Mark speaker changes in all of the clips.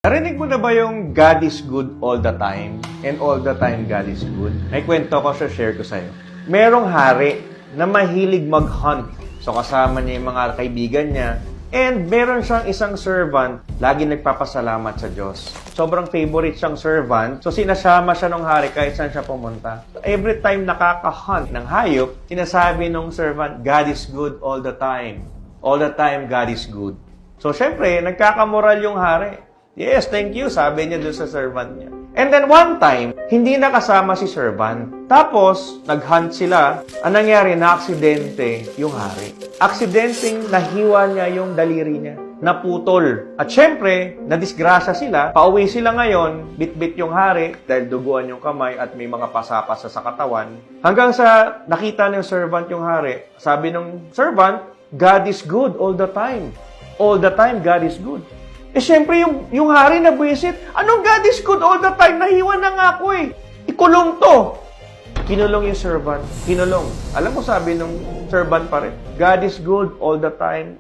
Speaker 1: Narinig mo na ba yung God is good all the time and all the time God is good? May kwento ko, share ko sa'yo. Merong hari na mahilig mag-hunt. So kasama niya yung mga kaibigan niya. And meron siyang isang servant, lagi nagpapasalamat sa Diyos. Sobrang favorite siyang servant. So sinasama siya ng hari kahit saan siya pumunta. Every time nakaka-hunt ng hayop, sinasabi ng servant, God is good all the time. All the time, God is good. So syempre, nagkakamoral yung hari. Yes, thank you, sabi niya doon sa servant niya. And then one time, hindi nakasama si servant. Tapos, nag-hunt sila. Ang nangyari, na-aksidente yung hari. Aksidenteng nahiwa niya yung daliri niya. Naputol. At syempre, nadisgrasya sila. Pauwi sila ngayon, bit-bit yung hari dahil duguan yung kamay at may mga pasapasa sa katawan. Hanggang sa nakita ng servant yung hari, sabi ng servant, God is good all the time. All the time, God is good. Eh, syempre, yung hari na buwisit, anong God is good all the time? Nahiwa na nga ako eh. Ikulong to. Kinulong yung servant. Kinulong. Alam mo, sabi nung servant pa rin, God is good all the time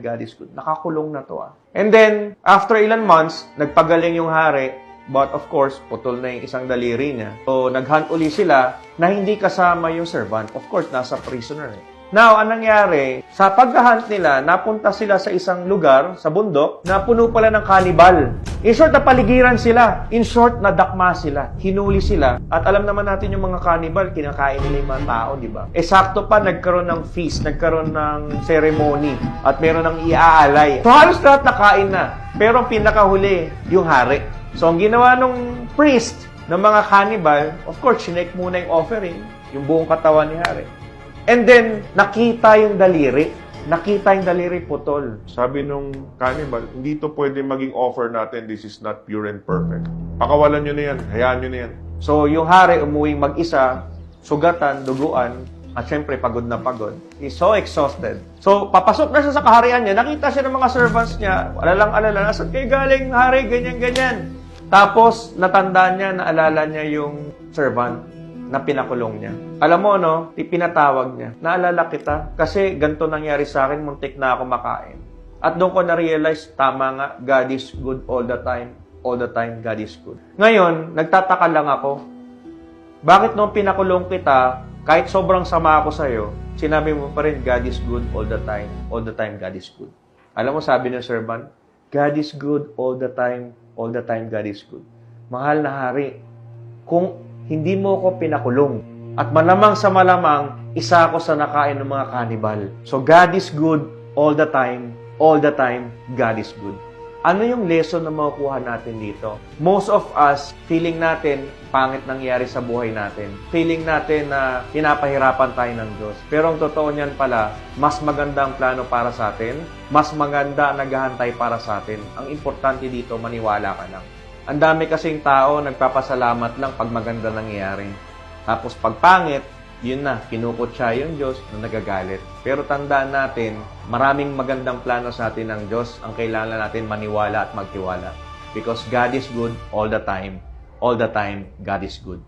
Speaker 1: God is good. Nakakulong na to ah. And then, after ilan months, nagpagaling yung hari, but of course, putol na yung isang daliri niya. So, nag-hunt uli sila na hindi kasama yung servant. Of course, nasa prisoner eh. Now, anong nangyari? Sa pag-hunt nila, napunta sila sa isang lugar, sa bundok, na puno pala ng kanibal. In short, napaligiran sila. In short, nadakma sila. Hinuli sila. At alam naman natin yung mga kanibal, kinakain nila yung mga tao, di ba? Eh, sakto pa, nagkaroon ng feast, nagkaroon ng ceremony, at meron ng iaalay. So, halos lahat nakain na. Pero ang pinakahuli, yung hari. So, ang ginawa ng priest, ng mga cannibal, of course, sinek muna yung offering, yung buong katawan ni hari. And then, nakita yung daliri. Nakita yung daliri putol.
Speaker 2: Sabi nung cannibal, hindi to pwede maging offer natin. This is not pure and perfect. Pakawalan nyo na yan. Hayaan nyo na yan.
Speaker 1: So, yung hari umuwing mag-isa, sugatan, duguan, at syempre, pagod na pagod. He's so exhausted. So, papasok na siya sa kaharian niya. Nakita siya ng mga servants niya. Alalang-alala, nasan kayo galing, hari? Ganyan-ganyan. Tapos, natandaan niya, naalala niya yung servant na pinakulong niya. Alam mo, no? Pinatawag niya. Naalala kita kasi ganito nangyari sa akin, muntik na ako makain. At doon ko na-realize, tama nga, God is good all the time. All the time, God is good. Ngayon, nagtataka lang ako, bakit nung pinakulong kita, kahit sobrang sama ako sa'yo, sinabi mo pa rin, God is good all the time. All the time, God is good. Alam mo, sabi ng servant, God is good all the time God is good. Mahal na hari, kung hindi mo ko pinakulong. At malamang sa malamang, isa ako sa nakain ng mga kanibal. So, God is good all the time God is good. Ano yung lesson na makukuha natin dito? Most of us, feeling natin, pangit nangyari sa buhay natin. Feeling natin na pinapahirapan tayo ng Diyos. Pero ang totoo niyan pala, mas maganda ang plano para sa atin, mas maganda ang naghahantay para sa atin. Ang importante dito, maniwala ka lang. Ang dami kasing tao nagpapasalamat lang pag maganda nangyayari. Tapos pag pangit, yun na, kinukutsa yung Diyos na nagagalit. Pero tandaan natin, maraming magandang plano sa atin ng Diyos. Ang kailangan natin maniwala at magtiwala. Because God is good all the time God is good.